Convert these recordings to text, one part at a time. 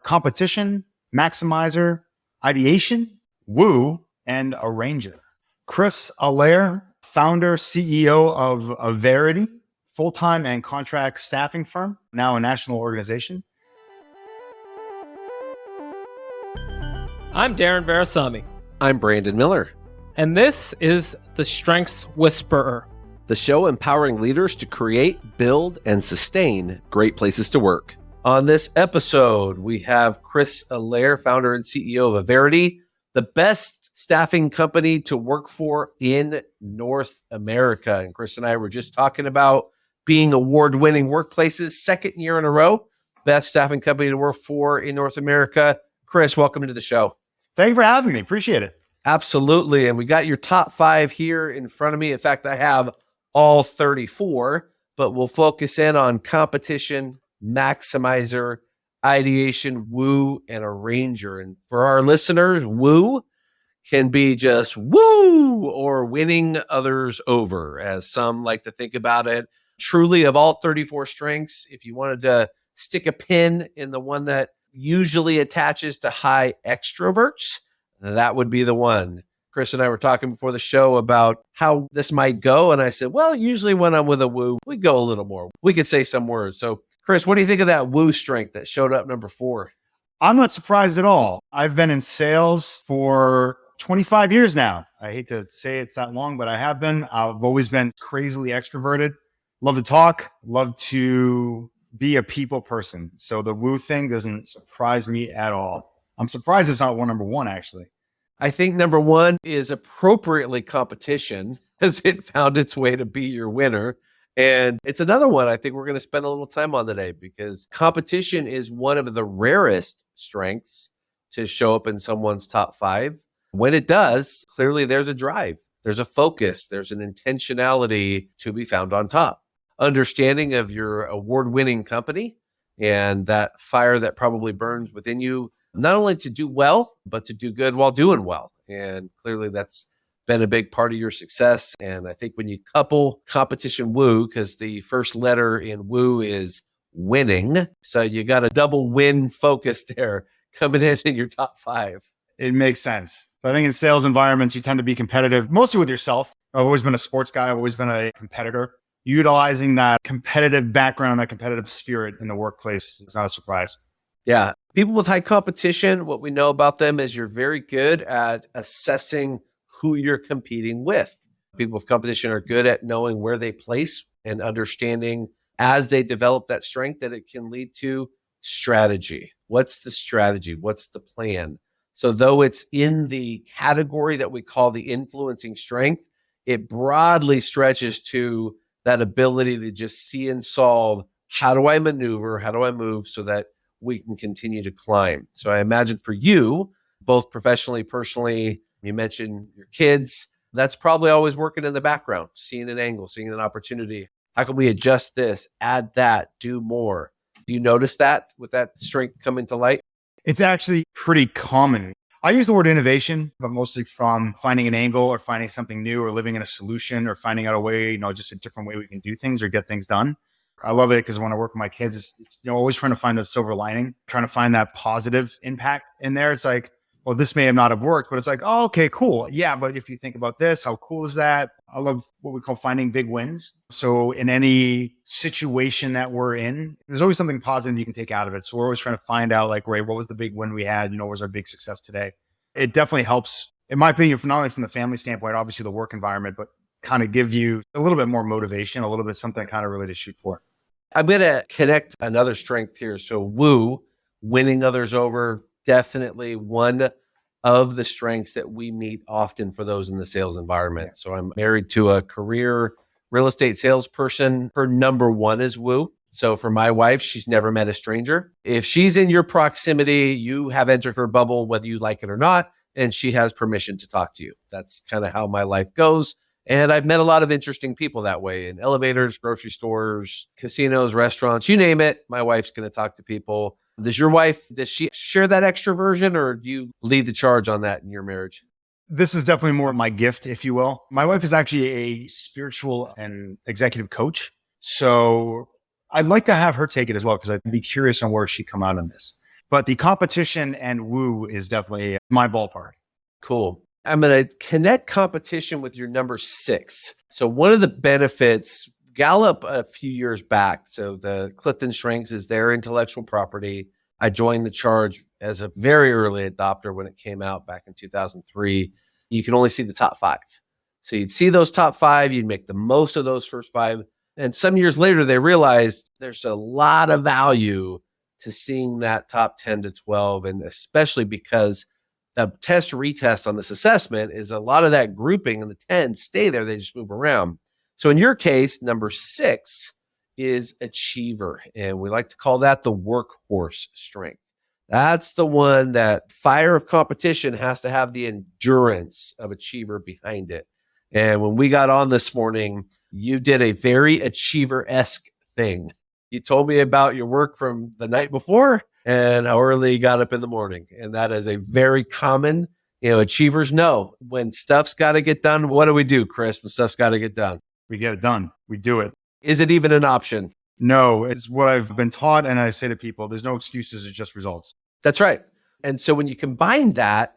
competition, maximizer, ideation, woo, and arranger. Chris Allaire, founder, CEO of Averity, full-time and contract staffing firm, now a national organization. I'm Darren Verisami. I'm Brandon Miller. And this is The Strengths Whisperer, the show empowering leaders to create, build, and sustain great places to work. On this episode, we have Chris Allaire, founder and CEO of Averity, the best staffing company to work for in North America. And Chris and I were just talking about being award-winning workplaces, second year in a row, best staffing company to work for in North America. Chris, welcome to the show. Thank you for having me. Appreciate it. Absolutely. And we got your top 5 here in front of me. In fact, I have all 34, but we'll focus in on competition, maximizer, ideation, woo, and arranger. And for our listeners, woo can be just woo or winning others over, as some like to think about it. Truly, of all 34 strengths, if you wanted to stick a pin in the one that usually attaches to high extroverts, that would be the one. Chris and I were talking before the show about how this might go. And I said, well, usually when I'm with a woo, we go a little more. We could say some words. So Chris, what do you think of that woo strength that showed up number 4? I'm not surprised at all. I've been in sales for 25 years now. I hate to say it's that long, but I have been. I've always been crazily extroverted. Love to talk, love to be a people person. So the woo thing doesn't surprise me at all. I'm surprised it's not number 1, actually. I think number 1 is appropriately competition, as it found its way to be your winner. And it's another one I think we're going to spend a little time on today, because competition is one of the rarest strengths to show up in someone's top 5. When it does, clearly there's a drive, there's a focus, there's an intentionality to be found on top. Understanding of your award-winning company and that fire that probably burns within you, not only to do well, but to do good while doing well. And clearly that's been a big part of your success. And I think when you couple competition woo, because the first letter in woo is winning, so you got a double win focus there coming in your top 5. It makes sense. So I think in sales environments, you tend to be competitive, mostly with yourself. I've always been a sports guy. I've always been a competitor. Utilizing that competitive background, that competitive spirit in the workplace is not a surprise. Yeah. People with high competition, what we know about them is you're very good at assessing who you're competing with. People with competition are good at knowing where they place and understanding as they develop that strength that it can lead to strategy. What's the strategy? What's the plan? So though it's in the category that we call the influencing strength, it broadly stretches to that ability to just see and solve, how do I maneuver? How do I move so that we can continue to climb? So I imagine for you, both professionally, personally, you mentioned your kids, that's probably always working in the background, seeing an angle, seeing an opportunity. How can we adjust this, add that, do more? Do you notice that with that strength coming to light? It's actually pretty common. I use the word innovation, but mostly from finding an angle or finding something new or living in a solution or finding out a way, just a different way we can do things or get things done. I love it because when I work with my kids, always trying to find the silver lining, trying to find that positive impact in there. It's like, well, this may have not have worked, but it's like, oh, okay, cool. Yeah, but if you think about this, how cool is that? I love what we call finding big wins. So in any situation that we're in, there's always something positive you can take out of it. So we're always trying to find out, like, right, what was the big win we had? What was our big success today? It definitely helps, in my opinion, not only from the family standpoint, obviously the work environment, but kind of give you a little bit more motivation, a little bit something kind of really to shoot for. I'm going to connect another strength here. So woo, winning others over, definitely one of the strengths that we meet often for those in the sales environment. So I'm married to a career real estate salesperson. Her number 1 is woo. So for my wife, she's never met a stranger. If she's in your proximity, you have entered her bubble, whether you like it or not, and she has permission to talk to you. That's kind of how my life goes. And I've met a lot of interesting people that way in elevators, grocery stores, casinos, restaurants, you name it. My wife's going to talk to people. Does she share that extroversion, or do you lead the charge on that in your marriage? This is definitely more my gift, if you will. My wife is actually a spiritual and executive coach. So I'd like to have her take it as well, because I'd be curious on where she'd come out on this. But the competition and woo is definitely my ballpark. Cool. I'm going to connect competition with your number 6. So one of the benefits, Gallup a few years back, so the Clifton Strengths is their intellectual property. I joined the charge as a very early adopter when it came out back in 2003. You can only see the top 5. So you'd see those top 5, you'd make the most of those first 5. And some years later, they realized there's a lot of value to seeing that top 10 to 12, and especially because the test retest on this assessment is a lot of that grouping and the 10 stay there. They just move around. So in your case, number 6 is achiever. And we like to call that the workhorse strength. That's the one that fire of competition has to have the endurance of achiever behind it. And when we got on this morning, you did a very achiever-esque thing. You told me about your work from the night before and how early you got up in the morning. And that is a very common, achievers know when stuff's got to get done. What do we do, Chris, when stuff's got to get done? We get it done. We do it. Is it even an option? No, it's what I've been taught. And I say to people, there's no excuses. It's just results. That's right. And so when you combine that,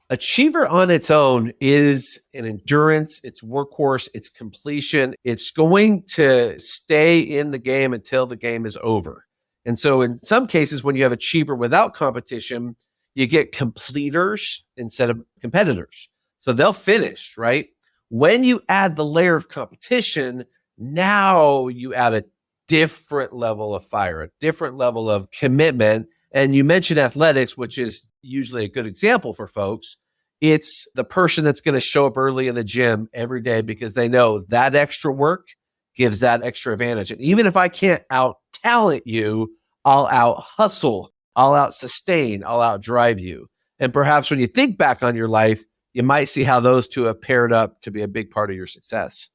achiever on its own is an endurance, it's workhorse, it's completion. It's going to stay in the game until the game is over. And so in some cases, when you have achiever without competition, you get completers instead of competitors. So they'll finish, right? When you add the layer of competition, now you add a different level of fire, a different level of commitment. And you mentioned athletics, which is usually a good example for folks. It's the person that's going to show up early in the gym every day because they know that extra work gives that extra advantage. And even if I can't out talent you, I'll out hustle, I'll out sustain, I'll out drive you. And perhaps when you think back on your life, you might see how those two have paired up to be a big part of your success.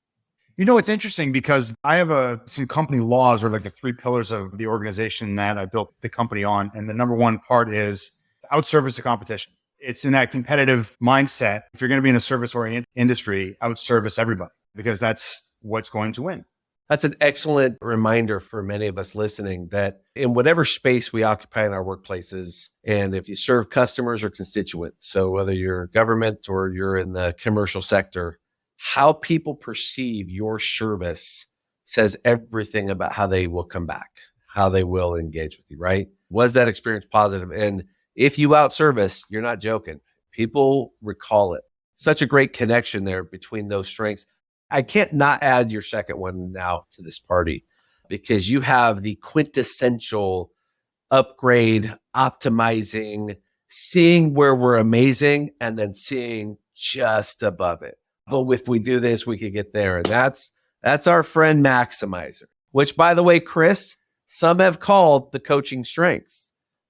It's interesting because I have some company laws or like the 3 pillars of the organization that I built the company on. And the number one part is outservice the competition. It's in that competitive mindset. If you're going to be in a service-oriented industry, outservice everybody because that's what's going to win. That's an excellent reminder for many of us listening that in whatever space we occupy in our workplaces, and if you serve customers or constituents, so whether you're government or you're in the commercial sector, how people perceive your service says everything about how they will come back, how they will engage with you, right? Was that experience positive? And if you outservice, you're not joking. People recall it. Such a great connection there between those strengths. I can't not add your second one now to this party because you have the quintessential upgrade, optimizing, seeing where we're amazing, and then seeing just above it. But if we do this, we could get there. And that's our friend Maximizer, which, by the way, Chris, some have called the coaching strength.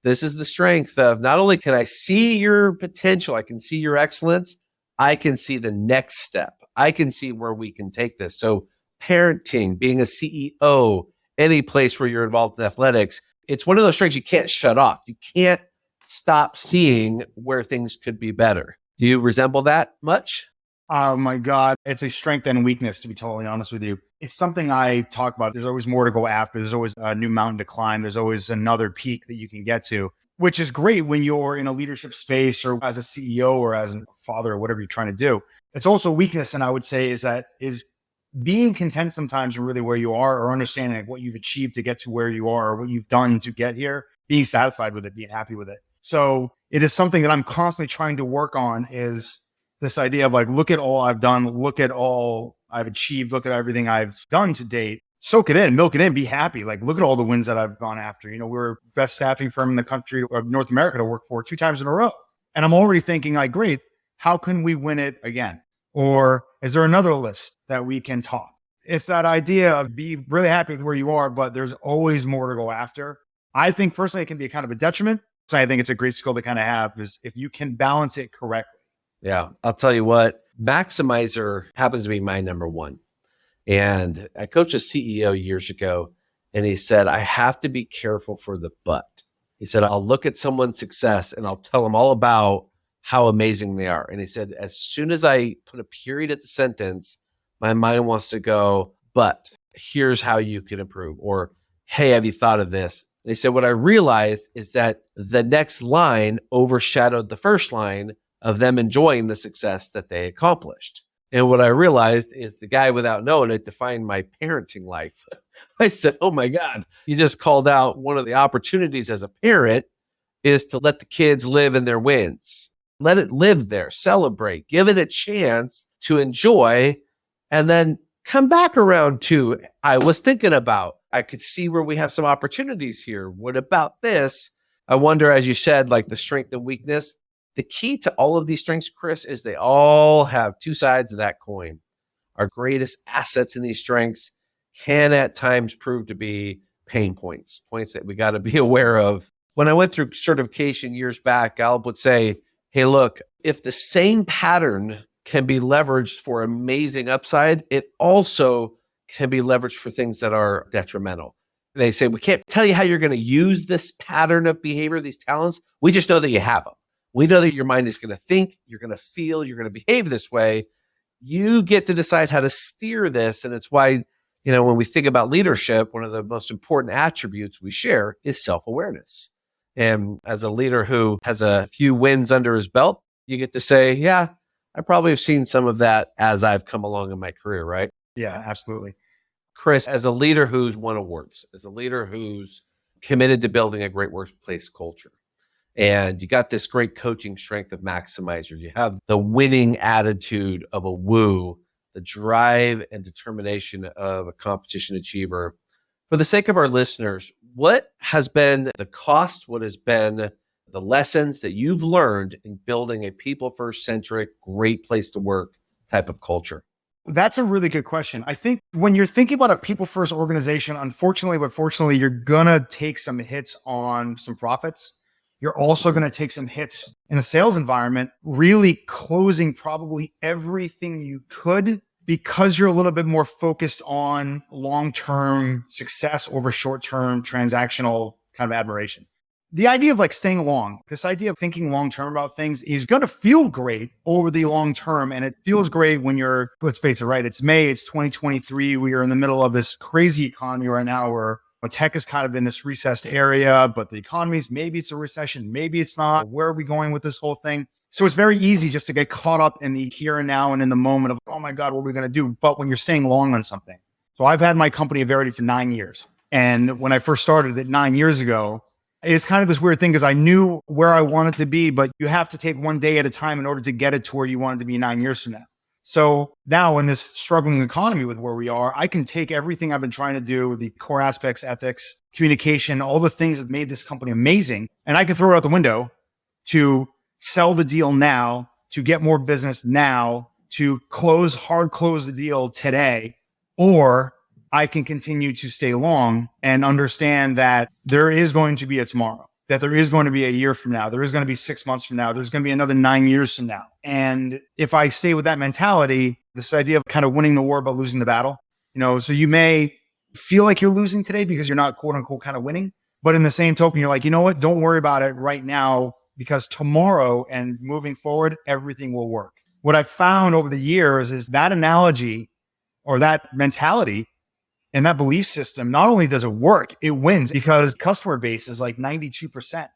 This is the strength of not only can I see your potential, I can see your excellence, I can see the next step. I can see where we can take this. So parenting, being a CEO, any place where you're involved in athletics, it's one of those strengths you can't shut off. You can't stop seeing where things could be better. Do you resemble that much? Oh my God. It's a strength and weakness, to be totally honest with you. It's something I talk about. There's always more to go after. There's always a new mountain to climb. There's always another peak that you can get to, which is great when you're in a leadership space or as a CEO or as a father or whatever you're trying to do. It's also a weakness. And I would say is being content sometimes really where you are or understanding like what you've achieved to get to where you are or what you've done to get here, being satisfied with it, being happy with it. So it is something that I'm constantly trying to work on is this idea of like, look at all I've done, look at all I've achieved, look at everything I've done to date, soak it in, milk it in, be happy. Like, look at all the wins that I've gone after. We're best staffing firm in the country of North America to work for 2 times in a row. And I'm already thinking like, great, how can we win it again? Or is there another list that we can top? It's that idea of be really happy with where you are, but there's always more to go after. I think personally, it can be kind of a detriment. So I think it's a great skill to kind of have is if you can balance it correctly. Yeah, I'll tell you what, Maximizer happens to be my number one. And I coached a CEO years ago, and he said, I have to be careful for the but. He said, I'll look at someone's success and I'll tell them all about how amazing they are. And he said, as soon as I put a period at the sentence, my mind wants to go, but here's how you can improve. Or, hey, have you thought of this? They said, what I realized is that the next line overshadowed the first line of them enjoying the success that they accomplished. And what I realized is the guy, without knowing it, defined my parenting life. I said, oh my God, you just called out one of the opportunities as a parent is to let the kids live in their wins. Let it live there, celebrate, give it a chance to enjoy, and then come back around to, I was thinking about, I could see where we have some opportunities here. What about this? I wonder, as you said, like the strength and weakness, the key to all of these strengths, Chris, is they all have two sides of that coin. Our greatest assets in these strengths can at times prove to be pain points, points that we got to be aware of. When I went through certification years back, Gallup would say, hey, look, if the same pattern can be leveraged for amazing upside, it also can be leveraged for things that are detrimental. They say, we can't tell you how you're going to use this pattern of behavior, these talents. We just know that you have them. We know that your mind is going to think, you're going to feel, you're going to behave this way. You get to decide how to steer this. And it's why, when we think about leadership, one of the most important attributes we share is self-awareness. And as a leader who has a few wins under his belt, you get to say, yeah, I probably have seen some of that as I've come along in my career, right? Yeah, absolutely. Chris, as a leader who's won awards, as a leader who's committed to building a great workplace culture, and you got this great coaching strength of maximizer, you have the winning attitude of a woo, the drive and determination of a competition achiever. For the sake of our listeners, what has been the cost? What has been the lessons that you've learned in building a people-first centric, great place to work type of culture? That's a really good question. I think when you're thinking about a people-first organization, unfortunately, but fortunately, you're going to take some hits on some profits. You're also going to take some hits in a sales environment, really closing probably everything you could because you're a little bit more focused on long-term success over short-term transactional kind of admiration. The idea of like staying long, this idea of thinking long-term about things is going to feel great over the long term. And it feels great when you're, let's face it, right? It's May, it's 2023. We are in the middle of this crazy economy right now where tech is kind of in this recessed area, but the economy's, maybe it's a recession, maybe it's not. Where are we going with this whole thing? So it's very easy just to get caught up in the here and now and in the moment of, oh my God, what are we going to do? But when you're staying long on something. So I've had my company Averity for 9 years. And when I first started it 9 years ago, it's kind of this weird thing because I knew where I wanted to be, but you have to take one day at a time in order to get it to where you want it to be 9 years from now. So now in this struggling economy with where we are, I can take everything I've been trying to do, the core aspects, ethics, communication, all the things that made this company amazing, and I can throw it out the window to sell the deal now, to get more business now, to hard close the deal today, or I can continue to stay long and understand that there is going to be a tomorrow, that there is going to be a year from now, there is going to be 6 months from now, there's going to be another 9 years from now. And if I stay with that mentality, this idea of kind of winning the war but losing the battle, so you may feel like you're losing today because you're not quote unquote kind of winning. But in the same token, you're like, you know what? Don't worry about it right now because tomorrow and moving forward, everything will work. What I've found over the years is that analogy or that mentality and that belief system, not only does it work, it wins because customer base is like 92%,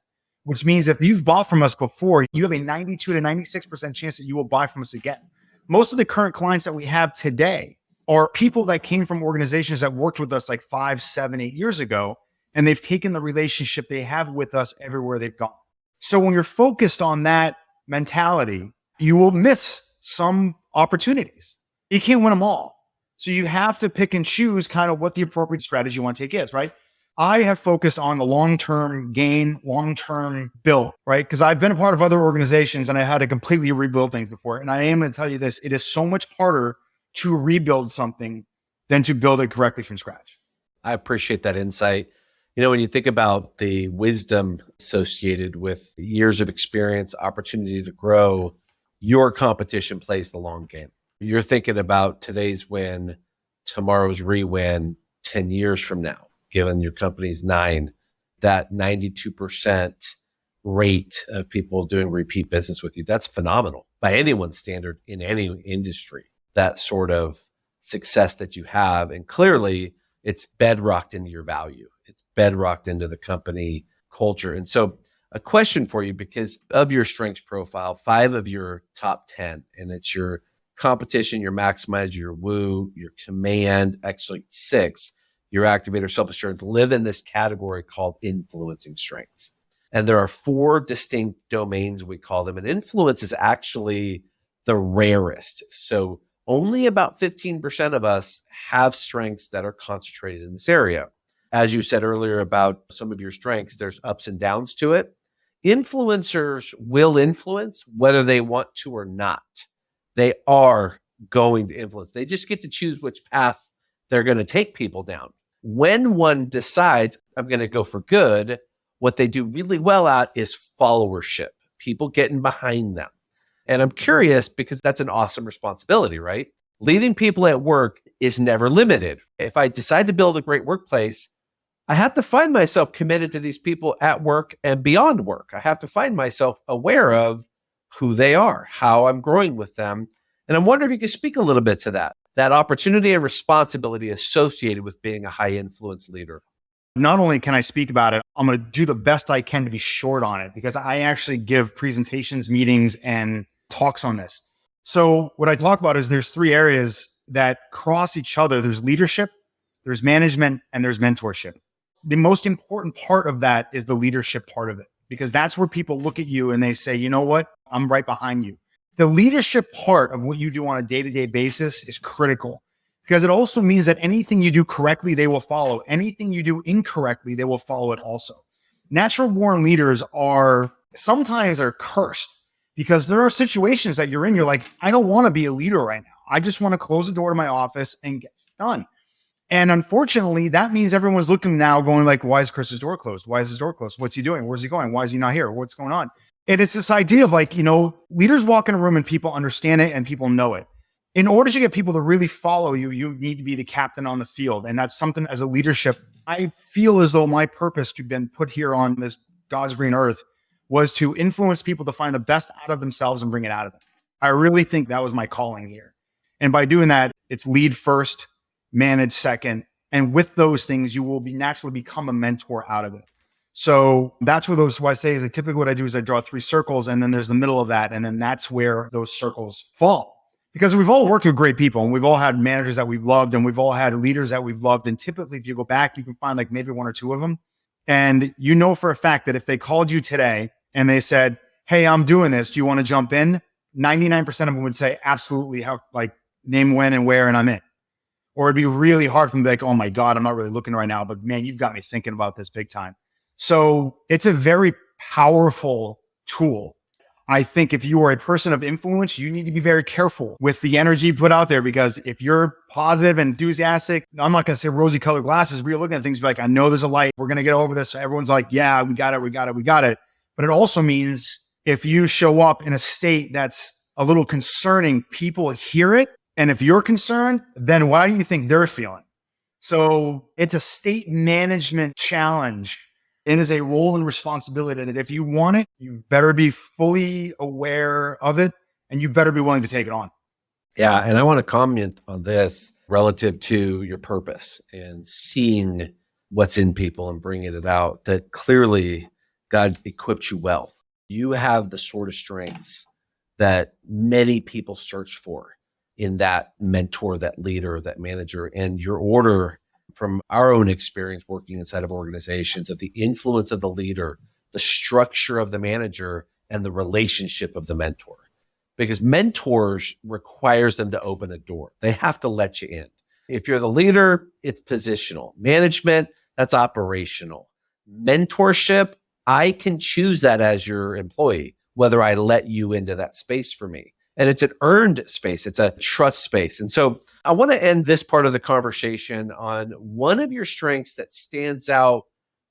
which means if you've bought from us before, you have a 92 to 96% chance that you will buy from us again. Most of the current clients that we have today are people that came from organizations that worked with us like 5, 7, 8 years ago, and they've taken the relationship they have with us everywhere they've gone. So when you're focused on that mentality, you will miss some opportunities. You can't win them all. So you have to pick and choose kind of what the appropriate strategy you want to take is, right? I have focused on the long-term gain, long-term build, right? Because I've been a part of other organizations and I had to completely rebuild things before. And I am going to tell you this, it is so much harder to rebuild something than to build it correctly from scratch. I appreciate that insight. When you think about the wisdom associated with years of experience, opportunity to grow, your competition plays the long game. You're thinking about today's win, tomorrow's re-win 10 years from now, given your company's 9, that 92% rate of people doing repeat business with you. That's phenomenal by anyone's standard in any industry, that sort of success that you have. And clearly it's bedrocked into your value. It's bedrocked into the company culture. And so a question for you, because of your strengths profile, 5 of your top 10, and it's your competition, your maximize, your woo, your command, actually 6, your activator, self-assurance, live in this category called influencing strengths. And there are 4 distinct domains, we call them. And influence is actually the rarest. So only about 15% of us have strengths that are concentrated in this area. As you said earlier about some of your strengths, there's ups and downs to it. Influencers will influence whether they want to or not. They are going to influence. They just get to choose which path they're going to take people down. When one decides, I'm going to go for good, what they do really well at is followership, people getting behind them. And I'm curious because that's an awesome responsibility, right? Leading people at work is never limited. If I decide to build a great workplace, I have to find myself committed to these people at work and beyond work. I have to find myself aware of who they are, how I'm growing with them. And I'm wondering if you could speak a little bit to that opportunity and responsibility associated with being a high influence leader. Not only can I speak about it, I'm going to do the best I can to be short on it because I actually give presentations, meetings, and talks on this. So what I talk about is there's 3 areas that cross each other. There's leadership, there's management, and there's mentorship. The most important part of that is the leadership part of it, because that's where people look at you and they say, you know what? I'm right behind you. The leadership part of what you do on a day-to-day basis is critical because it also means that anything you do correctly, they will follow. Anything you do incorrectly, they will follow it also. Natural born leaders are sometimes cursed because there are situations that you're in. You're like, I don't want to be a leader right now. I just want to close the door to my office and get done. And unfortunately, that means everyone's looking now going like, why is Chris's door closed? Why is his door closed? What's he doing? Where's he going? Why is he not here? What's going on? And it's this idea of like, leaders walk in a room and people understand it and people know it. In order to get people to really follow you, you need to be the captain on the field. And that's something as a leadership, I feel as though my purpose to been put here on this God's green earth was to influence people to find the best out of themselves and bring it out of them. I really think that was my calling here. And by doing that, it's lead first, manage second. And with those things, you will be naturally become a mentor out of it. So that's where what I say is typically what I do is I draw 3 circles and then there's the middle of that. And then that's where those circles fall. Because we've all worked with great people and we've all had managers that we've loved and we've all had leaders that we've loved. And typically if you go back, you can find like maybe 1 or 2 of them. And you know for a fact that if they called you today and they said, hey, I'm doing this, do you want to jump in? 99% of them would say, absolutely. How, like name when and where and I'm in. Or it'd be really hard for them to be like, oh my God, I'm not really looking right now, but man, you've got me thinking about this big time. So it's a very powerful tool. I think if you are a person of influence, you need to be very careful with the energy you put out there, because if you're positive and enthusiastic, I'm not going to say rosy colored glasses, but you're looking at things like, I know there's a light. We're going to get over this. Everyone's like, yeah, we got it. But it also means if you show up in a state that's a little concerning, people hear it. And if you're concerned, then why do you think they're feeling? So it's a state management challenge. It is a role and responsibility that if you want it, you better be fully aware of it and you better be willing to take it on. Yeah. And I want to comment on this relative to your purpose and seeing what's in people and bringing it out, that clearly God equipped you well. You have the sort of strengths that many people search for in that mentor, that leader, that manager. And your order, from our own experience working inside of organizations, of the influence of the leader, the structure of the manager, and the relationship of the mentor. Because mentors requires them to open a door. They have to let you in. If you're the leader, it's positional. Management, that's operational. Mentorship, I can choose that as your employee, whether I let you into that space for me. And it's an earned space. It's a trust space. And so I want to end this part of the conversation on one of your strengths that stands out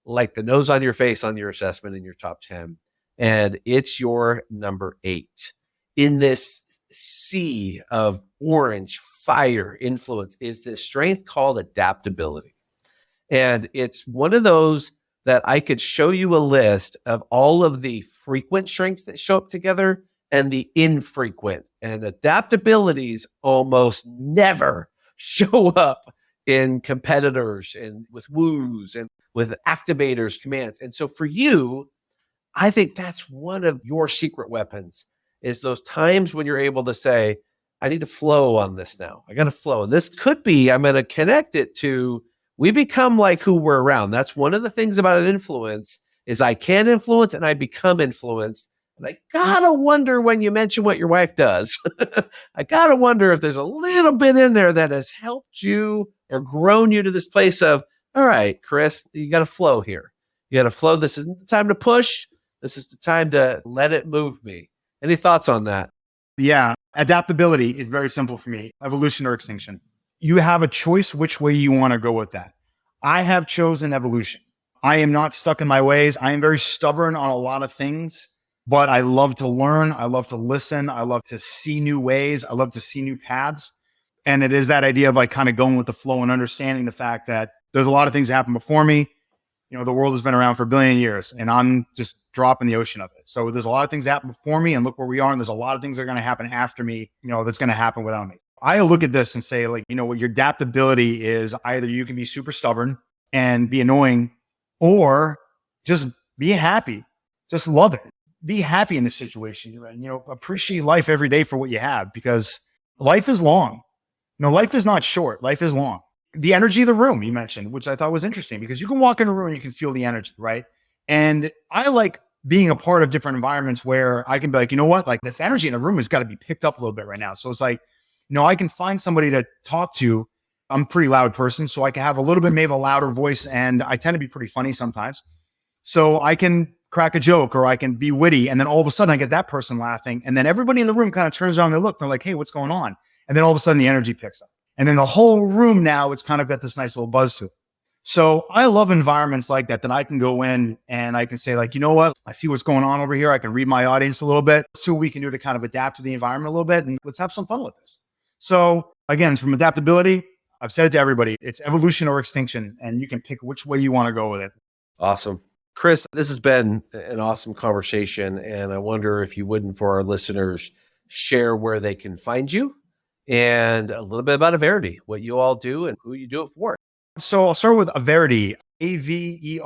like the nose on your face on your assessment in your top 10. And it's your number 8 in this sea of orange fire influence is this strength called adaptability. And it's one of those that I could show you a list of all of the frequent strengths that show up together and the infrequent. And adaptabilities almost never show up in competitors and with woos. And with activators, commands. And so for you, I think that's one of your secret weapons is those times when you're able to say, I need to flow on this now. I got to flow. And this could be, I'm going to connect it to, we become like who we're around. That's one of the things about an influence is I can influence and I become influenced. And I got to wonder when you mention what your wife does, I got to wonder if there's a little bit in there that has helped you or grown you to this place of, all right, Chris, you got to flow here. You got to flow. This isn't the time to push. This is the time to let it move me. Any thoughts on that? Yeah. Adaptability is very simple for me. Evolution or extinction. You have a choice which way you want to go with that. I have chosen evolution. I am not stuck in my ways. I am very stubborn on a lot of things, but I love to learn. I love to listen. I love to see new ways. I love to see new paths. And it is that idea of like kind of going with the flow and understanding the fact that there's a lot of things that happen before me. You know, the world has been around for a billion years and I'm just dropping the ocean of it. So there's a lot of things that happen before me and look where we are. And there's a lot of things that are going to happen after me, you know, that's going to happen without me. I look at this and say like, you know, your adaptability is either you can be super stubborn and be annoying or just be happy. Just love it. Be happy in the situation you're in, you know, appreciate life every day for what you have because life is long. You know, life is not short. Life is long. The energy of the room you mentioned, which I thought was interesting because you can walk in a room and you can feel the energy, right? And I like being a part of different environments where I can be like, you know what, like this energy in the room has got to be picked up a little bit right now. So it's like, you know, I can find somebody to talk to. I'm a pretty loud person, so I can have a little bit maybe a louder voice and I tend to be pretty funny sometimes. So I can crack a joke or I can be witty. And then all of a sudden I get that person laughing. And then everybody in the room kind of turns around and they look, they're like, hey, what's going on? And then all of a sudden the energy picks up. And then the whole room now, it's kind of got this nice little buzz to it. So I love environments like that I can go in and I can say like, you know what? I see what's going on over here. I can read my audience a little bit. See what we can do to kind of adapt to the environment a little bit. And let's have some fun with this. So again, from adaptability, I've said it to everybody. It's evolution or extinction. And you can pick which way you want to go with it. Awesome. Chris, this has been an awesome conversation. And I wonder if you wouldn't, for our listeners, share where they can find you and a little bit about Averity, what you all do and who you do it for. So I'll start with Averity, Averity.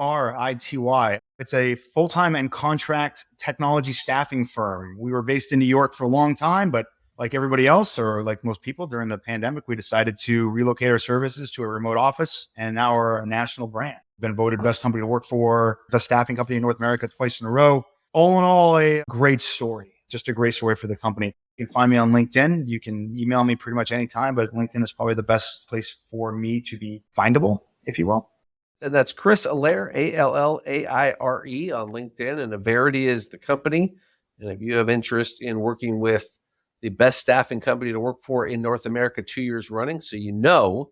It's a full-time and contract technology staffing firm. We were based in New York for a long time, but like everybody else, or like most people during the pandemic, we decided to relocate our services to a remote office, and now we're a national brand. Been voted best company to work for, best staffing company in North America twice in a row. All in all, a great story. Just a great story for the company. You can find me on LinkedIn. You can email me pretty much anytime, but LinkedIn is probably the best place for me to be findable, if you will. And that's Chris Allaire, Allaire on LinkedIn. And Averity is the company. And if you have interest in working with the best staffing company to work for in North America 2 years running, so you know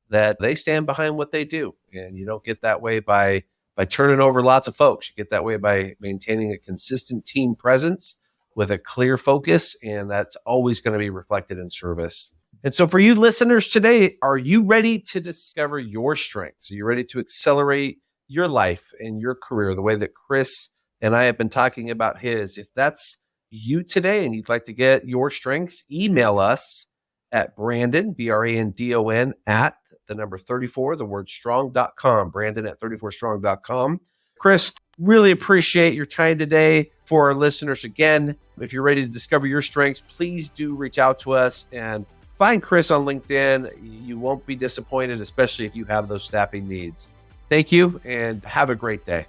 that they stand behind what they do. And you don't get that way by turning over lots of folks. You get that way by maintaining a consistent team presence with a clear focus, and that's always going to be reflected in service. And so for you listeners today, are you ready to discover your strengths? Are you ready to accelerate your life and your career the way that Chris and I have been talking about his? If that's you today and you'd like to get your strengths, email us at Brandon, Brandon, at the number 34, the word strong.com, Brandon at 34strong.com. Chris, really appreciate your time today. For our listeners, again, if you're ready to discover your strengths, please do reach out to us and find Chris on LinkedIn. You won't be disappointed, especially if you have those staffing needs. Thank you and have a great day.